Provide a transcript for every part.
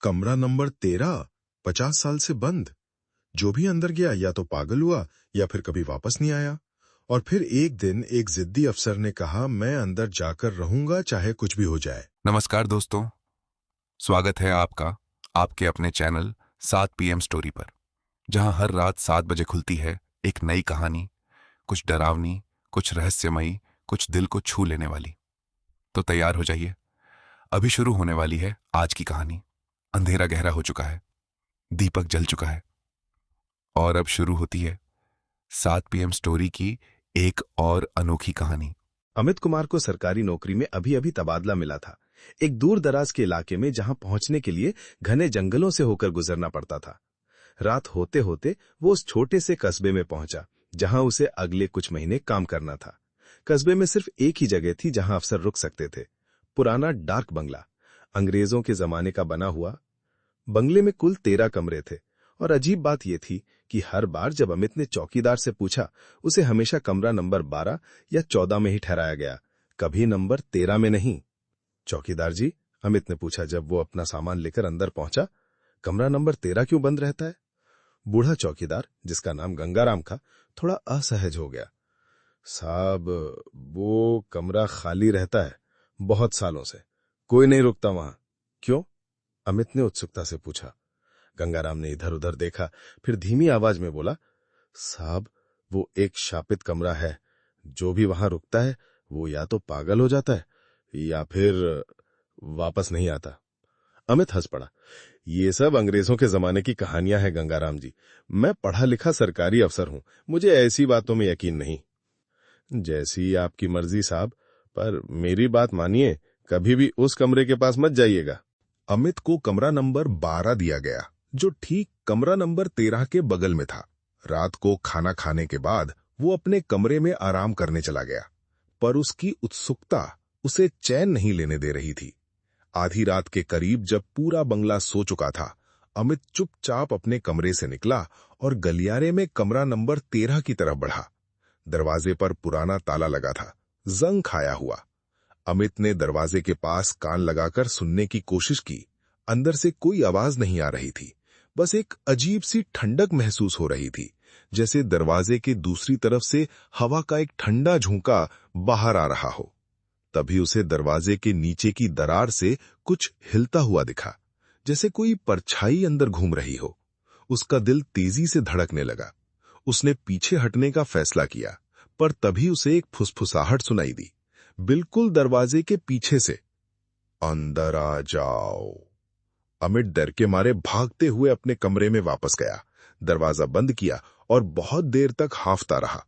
कमरा नंबर 13 50 साल से बंद। जो भी अंदर गया या तो पागल हुआ या फिर कभी वापस नहीं आया। और फिर एक दिन एक जिद्दी अफसर ने कहा, मैं अंदर जाकर रहूंगा चाहे कुछ भी हो जाए। नमस्कार दोस्तों, स्वागत है आपका आपके अपने चैनल 7 PM स्टोरी पर, जहां हर रात 7 बजे खुलती है एक नई कहानी, कुछ डरावनी, कुछ रहस्यमयी, कुछ दिल को छू लेने वाली। तो तैयार हो जाइए, अभी शुरू होने वाली है आज की कहानी। अंधेरा गहरा हो चुका है, दीपक जल चुका है और अब शुरू होती है 7 PM स्टोरी की एक और अनोखी कहानी। अमित कुमार को सरकारी नौकरी में अभी अभी तबादला मिला था, एक दूर दराज के इलाके में जहां पहुंचने के लिए घने जंगलों से होकर गुजरना पड़ता था। रात होते होते वो उस छोटे से कस्बे में पहुंचा जहां उसे अगले कुछ महीने काम करना था। कस्बे में सिर्फ एक ही जगह थी जहां अफसर रुक सकते थे, पुराना डार्क बंगला, अंग्रेजों के जमाने का बना हुआ। बंगले में कुल 13 कमरे थे और अजीब बात यह थी कि हर बार जब अमित ने चौकीदार से पूछा, उसे हमेशा कमरा नंबर 12 या 14 में ही ठहराया गया, कभी नंबर 13 में नहीं। चौकीदार जी, अमित ने पूछा जब वो अपना सामान लेकर अंदर पहुंचा, कमरा नंबर 13 क्यों बंद रहता है? बूढ़ा चौकीदार, जिसका नाम गंगाराम था, थोड़ा असहज हो गया। साहब, वो कमरा खाली रहता है बहुत सालों से, कोई नहीं रुकता वहां। क्यों? अमित ने उत्सुकता से पूछा। गंगाराम ने इधर उधर देखा, फिर धीमी आवाज में बोला, साहब, वो एक शापित कमरा है। जो भी वहां रुकता है वो या तो पागल हो जाता है या फिर वापस नहीं आता। अमित हंस पड़ा। ये सब अंग्रेजों के जमाने की कहानियां हैं गंगाराम जी, मैं पढ़ा लिखा सरकारी अफसर हूं, मुझे ऐसी बातों में यकीन नहीं। जैसी आपकी मर्जी साहब, पर मेरी बात मानिए, कभी भी उस कमरे के पास मत जाइएगा। अमित को कमरा नंबर 12 दिया गया, जो ठीक कमरा नंबर 13 के बगल में था। रात को खाना खाने के बाद वो अपने कमरे में आराम करने चला गया, पर उसकी उत्सुकता उसे चैन नहीं लेने दे रही थी। आधी रात के करीब जब पूरा बंगला सो चुका था, अमित चुपचाप अपने कमरे से निकला और गलियारे में कमरा नंबर 13 की तरफ बढ़ा। दरवाजे पर पुराना ताला लगा था, जंग खाया हुआ। अमित ने दरवाजे के पास कान लगाकर सुनने की कोशिश की। अंदर से कोई आवाज नहीं आ रही थी, बस एक अजीब सी ठंडक महसूस हो रही थी, जैसे दरवाजे के दूसरी तरफ से हवा का एक ठंडा झोंका बाहर आ रहा हो। तभी उसे दरवाजे के नीचे की दरार से कुछ हिलता हुआ दिखा, जैसे कोई परछाई अंदर घूम रही हो। उसका दिल तेजी से धड़कने लगा। उसने पीछे हटने का फैसला किया, पर तभी उसे एक फुसफुसाहट सुनाई दी, बिल्कुल दरवाजे के पीछे से। अंदर आ जाओ। अमित डर के मारे भागते हुए अपने कमरे में वापस गया, दरवाजा बंद किया और बहुत देर तक हांफता रहा।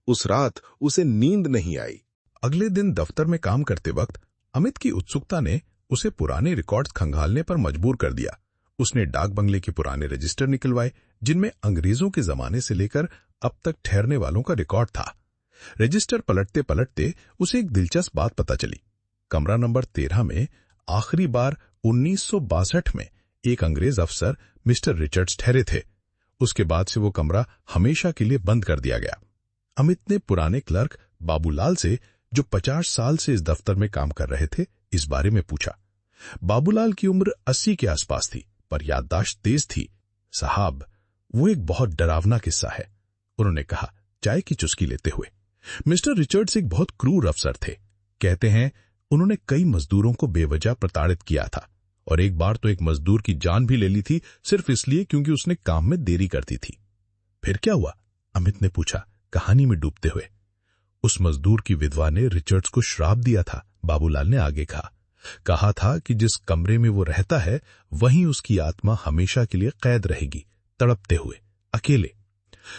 उस रात उसे नींद नहीं आई। अगले दिन दफ्तर में काम करते वक्त अमित की उत्सुकता ने उसे पुराने रिकॉर्ड्स खंगालने पर मजबूर कर दिया। उसने डाक बंगले के पुराने रजिस्टर निकलवाए, जिनमें अंग्रेजों के जमाने से लेकर अब तक ठहरने वालों का रिकॉर्ड था। रजिस्टर पलटते पलटते उसे एक दिलचस्प बात पता चली। कमरा नंबर 13 में आखिरी बार 1962 में एक अंग्रेज अफसर मिस्टर रिचर्ड्स ठहरे थे। उसके बाद से वो कमरा हमेशा के लिए बंद कर दिया गया। अमित ने पुराने क्लर्क बाबूलाल से, जो 50 साल से इस दफ्तर में काम कर रहे थे, इस बारे में पूछा। बाबूलाल की उम्र 80 के आसपास थी, पर याददाश्त तेज थी। साहब, वो एक बहुत डरावना किस्सा है, उन्होंने कहा चाय की चुस्की लेते हुए। मिस्टर रिचर्ड्स एक बहुत क्रूर अफसर थे। कहते हैं उन्होंने कई मजदूरों को बेवजह प्रताड़ित किया था और एक बार तो एक मजदूर की जान भी ले ली थी, सिर्फ इसलिए क्योंकि उसने काम में देरी कर दी थी। फिर क्या हुआ? अमित ने पूछा, कहानी में डूबते हुए। उस मजदूर की विधवा ने रिचर्ड्स को श्राप दिया था, बाबूलाल ने आगे कहा था कि जिस कमरे में वो रहता है वहीं उसकी आत्मा हमेशा के लिए कैद रहेगी, तड़पते हुए, अकेले।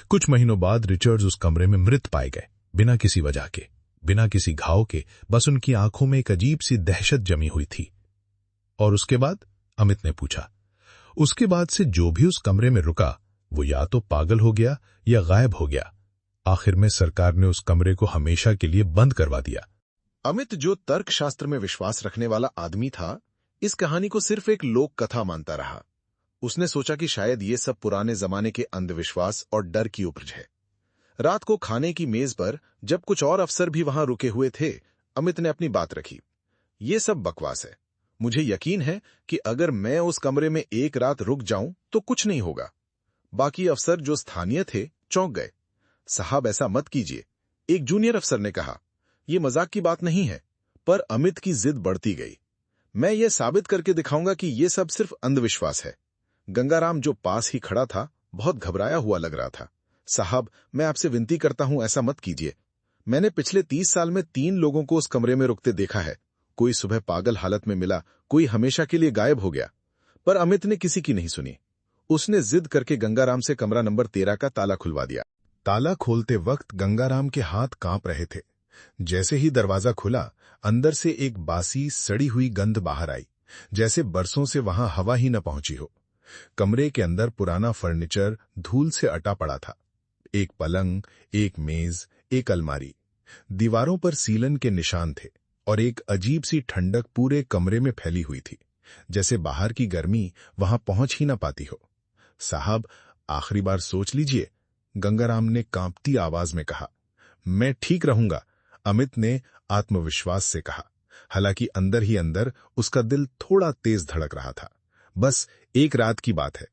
कुछ महीनों बाद रिचर्ड्स उस कमरे में मृत पाए गए, बिना किसी वजह के, बिना किसी घाव के। बस उनकी आंखों में एक अजीब सी दहशत जमी हुई थी। और उसके बाद? अमित ने पूछा। उसके बाद से जो भी उस कमरे में रुका वो या तो पागल हो गया या गायब हो गया। आखिर में सरकार ने उस कमरे को हमेशा के लिए बंद करवा दिया। अमित, जो तर्कशास्त्र में विश्वास रखने वाला आदमी था, इस कहानी को सिर्फ एक लोक कथा मानता रहा। उसने सोचा कि शायद ये सब पुराने जमाने के अंधविश्वास और डर की उपज है। रात को खाने की मेज पर जब कुछ और अफसर भी वहां रुके हुए थे, अमित ने अपनी बात रखी। ये सब बकवास है, मुझे यकीन है कि अगर मैं उस कमरे में एक रात रुक जाऊं तो कुछ नहीं होगा। बाकी अफसर जो स्थानीय थे चौंक गए। साहब ऐसा मत कीजिए, एक जूनियर अफसर ने कहा। यह मजाक की बात नहीं है। पर अमित की जिद बढ़ती गई। मैं ये साबित करके दिखाऊंगा कि यह सब सिर्फ अंधविश्वास है। गंगाराम जो पास ही खड़ा था बहुत घबराया हुआ लग रहा था। साहब, मैं आपसे विनती करता हूं, ऐसा मत कीजिए। मैंने पिछले 30 साल में 3 लोगों को उस कमरे में रुकते देखा है। कोई सुबह पागल हालत में मिला, कोई हमेशा के लिए गायब हो गया। पर अमित ने किसी की नहीं सुनी। उसने जिद करके गंगाराम से कमरा नंबर 13 का ताला खुलवा दिया। ताला खोलते वक्त गंगाराम के हाथ कांप रहे थे। जैसे ही दरवाजा खुला, अंदर से एक बासी सड़ी हुई गंध बाहर आई, जैसे बरसों से वहां हवा ही न पहुंची हो। कमरे के अंदर पुराना फर्नीचर धूल से अटा पड़ा था। एक पलंग, एक मेज, एक अलमारी। दीवारों पर सीलन के निशान थे और एक अजीब सी ठंडक पूरे कमरे में फैली हुई थी, जैसे बाहर की गर्मी वहां पहुंच ही न पाती हो। साहब, आखिरी बार सोच लीजिए, गंगाराम ने कांपती आवाज में कहा। मैं ठीक रहूंगा, अमित ने आत्मविश्वास से कहा। हालांकि अंदर ही अंदर उसका दिल थोड़ा तेज धड़क रहा था। बस एक रात की बात है।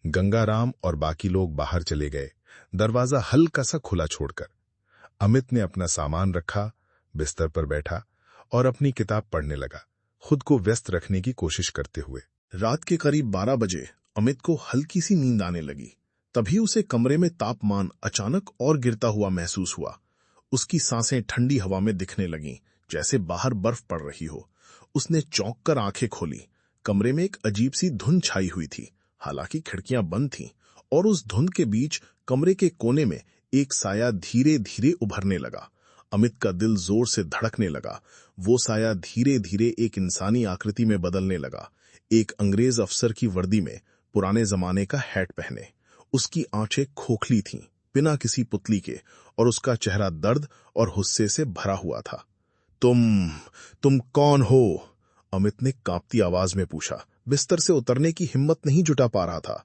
गंगाराम और बाकी लोग बाहर चले गए, दरवाजा हल्का सा खुला छोड़कर। अमित ने अपना सामान रखा, बिस्तर पर बैठा और अपनी किताब पढ़ने लगा, खुद को व्यस्त रखने की कोशिश करते हुए। रात के करीब 12 बजे अमित को हल्की सी नींद आने लगी। तभी उसे कमरे में तापमान अचानक और गिरता हुआ महसूस हुआ। उसकी सांसें ठंडी हवा में दिखने लगीं, जैसे बाहर बर्फ पड़ रही हो। उसने चौंक कर आंखें खोली। कमरे में एक अजीब सी धुंध छाई हुई थी। हालांकि खिड़कियां बंद थीं और उस धुंध के बीच कमरे के कोने में एक साया धीरे धीरे उभरने लगा। अमित का दिल जोर से धड़कने लगा। वो साया धीरे धीरे एक इंसानी आकृति में बदलने लगा। एक अंग्रेज अफसर की वर्दी में, पुराने जमाने का हैट पहने। उसकी आंखें खोखली थीं, बिना किसी पुतली के, और उसका चेहरा दर्द और गुस्से से भरा हुआ था। तुम कौन हो? अमित ने कांपती आवाज में पूछा। बिस्तर से उतरने की हिम्मत नहीं जुटा पा रहा था।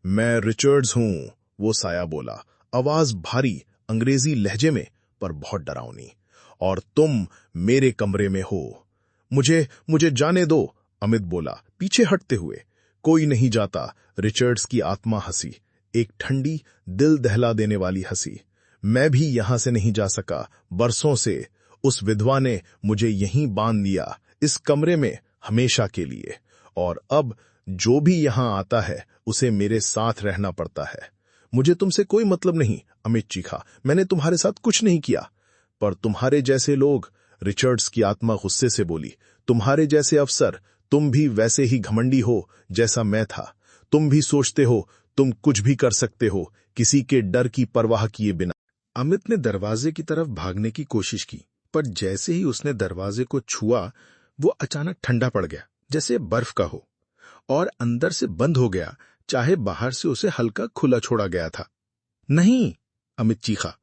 मैं रिचर्ड्स हूं, वो साया बोला, आवाज भारी, अंग्रेजी लहजे में, पर बहुत डरावनी। और तुम मेरे कमरे में हो। मुझे जाने दो, अमित बोला, पीछे हटते हुए। कोई नहीं जाता, रिचर्ड्स की आत्मा हंसी, एक ठंडी, दिल दहला देने वाली हंसी। मैं भी यहां से नहीं जा सका, बरसों से। उस विधवा ने मुझे यहीं बांध दिया, इस कमरे में, हमेशा के लिए। और अब जो भी यहां आता है उसे मेरे साथ रहना पड़ता है। मुझे तुमसे कोई मतलब नहीं, अमित चीखा। मैंने तुम्हारे साथ कुछ नहीं किया। पर तुम्हारे जैसे लोग, रिचर्ड्स की आत्मा गुस्से से बोली, तुम्हारे जैसे अफसर, तुम भी वैसे ही घमंडी हो जैसा मैं था। तुम भी सोचते हो तुम कुछ भी कर सकते हो, किसी के डर की परवाह किए बिना। अमित ने दरवाजे की तरफ भागने की कोशिश की, पर जैसे ही उसने दरवाजे को छुआ, वो अचानक ठंडा पड़ गया, जैसे बर्फ का हो, और अंदर से बंद हो गया, चाहे बाहर से उसे हल्का खुला छोड़ा गया था। नहीं, अमित चीखा,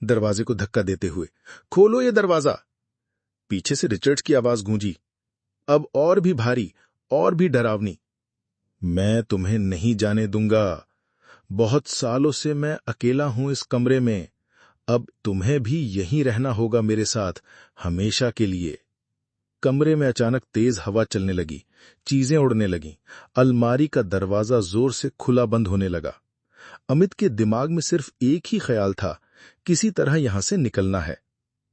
दरवाजे को धक्का देते हुए। खोलो ये दरवाजा। पीछे से रिचर्ड्स की आवाज गूंजी, अब और भी भारी, और भी डरावनी। मैं तुम्हें नहीं जाने दूंगा। बहुत सालों से मैं अकेला हूं इस कमरे में। अब तुम्हें भी यहीं रहना होगा मेरे साथ, हमेशा के लिए। कमरे में अचानक तेज हवा चलने लगी, चीजें उड़ने लगीं। अलमारी का दरवाजा जोर से खुला बंद होने लगा। अमित के दिमाग में सिर्फ एक ही ख्याल था, किसी तरह यहां से निकलना है।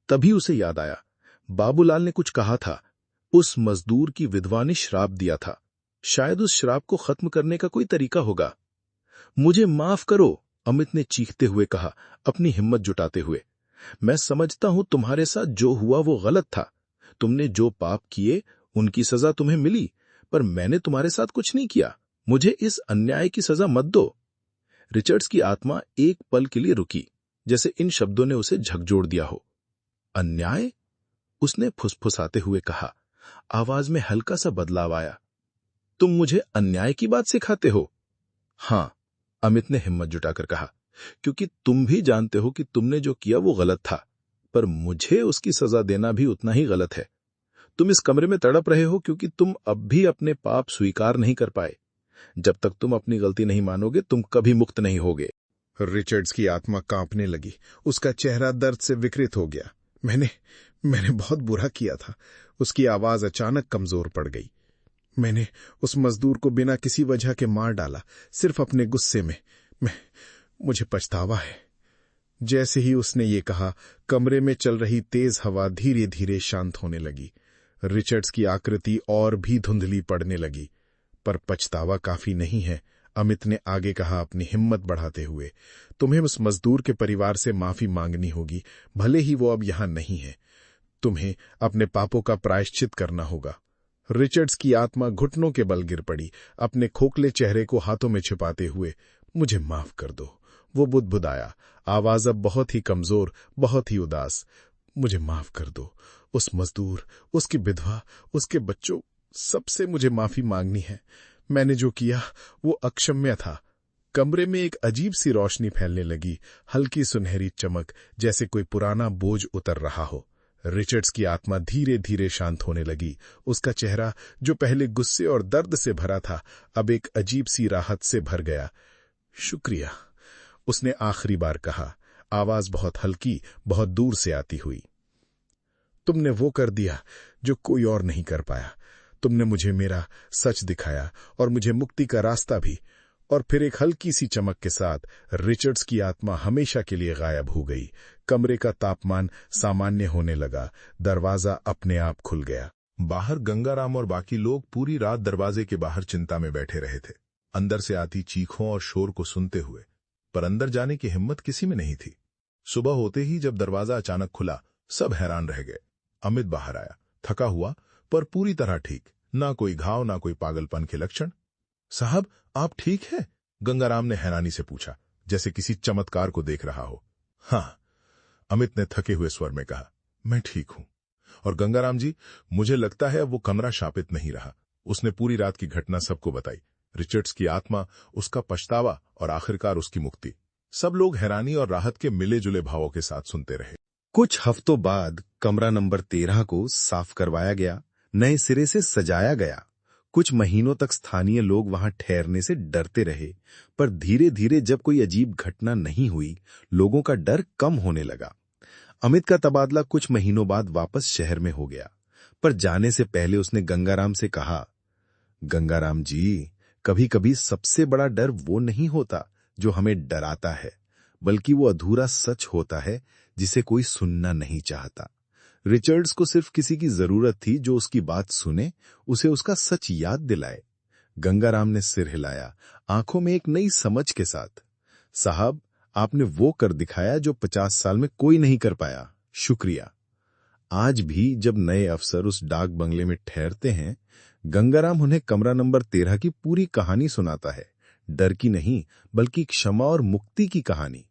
तभी उसे याद आया, बाबूलाल ने कुछ कहा था। उस मजदूर की विधवा ने श्राप दिया था। शायद उस श्राप को खत्म करने का कोई तरीका होगा। मुझे माफ करो, अमित ने चीखते हुए कहा, अपनी हिम्मत जुटाते हुए। मैं समझता हूं तुम्हारे साथ जो हुआ वो गलत था। तुमने जो पाप किए उनकी सजा तुम्हें मिली, पर मैंने तुम्हारे साथ कुछ नहीं किया। मुझे इस अन्याय की सजा मत दो। रिचर्ड्स की आत्मा एक पल के लिए रुकी, जैसे इन शब्दों ने उसे झकझोर दिया हो। अन्याय? उसने फुसफुसाते हुए कहा। आवाज में हल्का सा बदलाव आया। तुम मुझे अन्याय की बात सिखाते हो? हां, अमित ने हिम्मत जुटाकर कहा, क्योंकि तुम भी जानते हो कि तुमने जो किया वो गलत था, पर मुझे उसकी सजा देना भी उतना ही गलत है। तुम इस कमरे में तड़प रहे हो क्योंकि तुम अब भी अपने पाप स्वीकार नहीं कर पाए। जब तक तुम अपनी गलती नहीं मानोगे, तुम कभी मुक्त नहीं होगे। रिचर्ड्स की आत्मा कांपने लगी, उसका चेहरा दर्द से विकृत हो गया। मैंने बहुत बुरा किया था, उसकी आवाज अचानक कमजोर पड़ गई। मैंने उस मजदूर को बिना किसी वजह के मार डाला, सिर्फ अपने गुस्से में। मुझे पछतावा है। जैसे ही उसने ये कहा, कमरे में चल रही तेज हवा धीरे धीरे शांत होने लगी। रिचर्ड्स की आकृति और भी धुंधली पड़ने लगी। पर पछतावा काफी नहीं है, अमित ने आगे कहा अपनी हिम्मत बढ़ाते हुए। तुम्हें उस मजदूर के परिवार से माफी मांगनी होगी, भले ही वो अब यहां नहीं है। तुम्हें अपने पापों का प्रायश्चित करना होगा। रिचर्ड्स की आत्मा घुटनों के बल गिर पड़ी, अपने खोखले चेहरे को हाथों में छिपाते हुए। मुझे माफ कर दो, वो बुदबुदाया, आवाज अब बहुत ही कमजोर, बहुत ही उदास। मुझे माफ कर दो। उस मजदूर, उसकी विधवा, उसके बच्चों, सबसे मुझे माफी मांगनी है। मैंने जो किया वो अक्षम्य था। कमरे में एक अजीब सी रोशनी फैलने लगी, हल्की सुनहरी चमक, जैसे कोई पुराना बोझ उतर रहा हो। रिचर्ड्स की आत्मा धीरे धीरे शांत होने लगी। उसका चेहरा, जो पहले गुस्से और दर्द से भरा था, अब एक अजीब सी राहत से भर गया। शुक्रिया, उसने आखिरी बार कहा, आवाज बहुत हल्की, बहुत दूर से आती हुई। तुमने वो कर दिया जो कोई और नहीं कर पाया। तुमने मुझे मेरा सच दिखाया और मुझे मुक्ति का रास्ता भी। और फिर एक हल्की सी चमक के साथ रिचर्ड्स की आत्मा हमेशा के लिए गायब हो गई। कमरे का तापमान सामान्य होने लगा। दरवाजा अपने आप खुल गया। बाहर गंगाराम और बाकी लोग पूरी रात दरवाजे के बाहर चिंता में बैठे रहे थे, अंदर से आती चीखों और शोर को सुनते हुए, पर अंदर जाने की हिम्मत किसी में नहीं थी। सुबह होते ही जब दरवाजा अचानक खुला, सब हैरान रह गए। अमित बाहर आया, थका हुआ पर पूरी तरह ठीक, ना कोई घाव, ना कोई पागलपन के लक्षण। साहब, आप ठीक हैं? गंगाराम ने हैरानी से पूछा, जैसे किसी चमत्कार को देख रहा हो। हाँ, अमित ने थके हुए स्वर में कहा, मैं ठीक हूं। और गंगाराम जी, मुझे लगता है अब वो कमरा शापित नहीं रहा। उसने पूरी रात की घटना सबको बताई, रिचर्ड्स की आत्मा, उसका पछतावा और आखिरकार उसकी मुक्ति। सब लोग हैरानी और राहत के मिले जुले भावों के साथ सुनते रहे। कुछ हफ्तों बाद कमरा नंबर 13 को साफ करवाया गया, नए सिरे से सजाया गया। कुछ महीनों तक स्थानीय लोग वहां ठहरने से डरते रहे, पर धीरे धीरे जब कोई अजीब घटना नहीं हुई, लोगों का डर कम होने लगा। अमित का तबादला कुछ महीनों बाद वापस शहर में हो गया, पर जाने से पहले उसने गंगाराम से कहा, गंगाराम जी, कभी कभी सबसे बड़ा डर वो नहीं होता जो हमें डराता है, बल्कि वो अधूरा सच होता है जिसे कोई सुनना नहीं चाहता। रिचर्ड्स को सिर्फ किसी की जरूरत थी जो उसकी बात सुने, उसे उसका सच याद दिलाए। गंगाराम ने सिर हिलाया, आंखों में एक नई समझ के साथ। साहब, आपने वो कर दिखाया जो 50 साल में कोई नहीं कर पाया। शुक्रिया। आज भी जब नए अफसर उस डाक बंगले में ठहरते हैं, गंगाराम उन्हें कमरा नंबर 13 की पूरी कहानी सुनाता है। डर की नहीं, बल्कि क्षमा और मुक्ति की कहानी।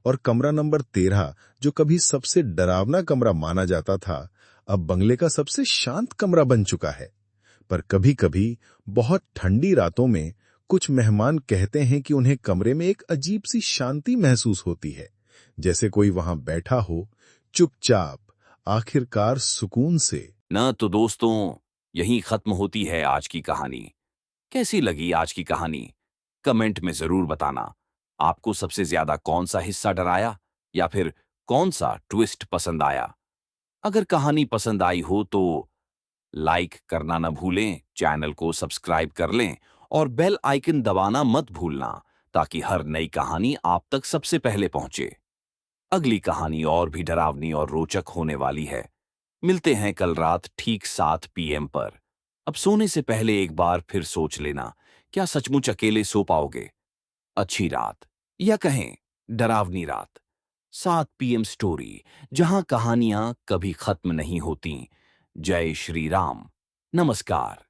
और कमरा नंबर 13, जो कभी सबसे डरावना कमरा माना जाता था, अब बंगले का सबसे शांत कमरा बन चुका है। पर कभी कभी बहुत ठंडी रातों में कुछ मेहमान कहते हैं कि उन्हें कमरे में एक अजीब सी शांति महसूस होती है, जैसे कोई वहां बैठा हो, चुपचाप, आखिरकार सुकून से। न तो दोस्तों, यहीं खत्म होती है आज की कहानी। कैसी लगी आज की कहानी? कमेंट में जरूर बताना। आपको सबसे ज्यादा कौन सा हिस्सा डराया या फिर कौन सा ट्विस्ट पसंद आया? अगर कहानी पसंद आई हो तो लाइक करना न भूलें, चैनल को सब्सक्राइब कर लें और बेल आइकन दबाना मत भूलना, ताकि हर नई कहानी आप तक सबसे पहले पहुंचे। अगली कहानी और भी डरावनी और रोचक होने वाली है। मिलते हैं कल रात ठीक 7 PM पर। अब सोने से पहले एक बार फिर सोच लेना, क्या सचमुच अकेले सो पाओगे? अच्छी रात, या कहें डरावनी रात। 7 PM स्टोरी, जहां कहानियां कभी खत्म नहीं होती। जय श्री राम। नमस्कार।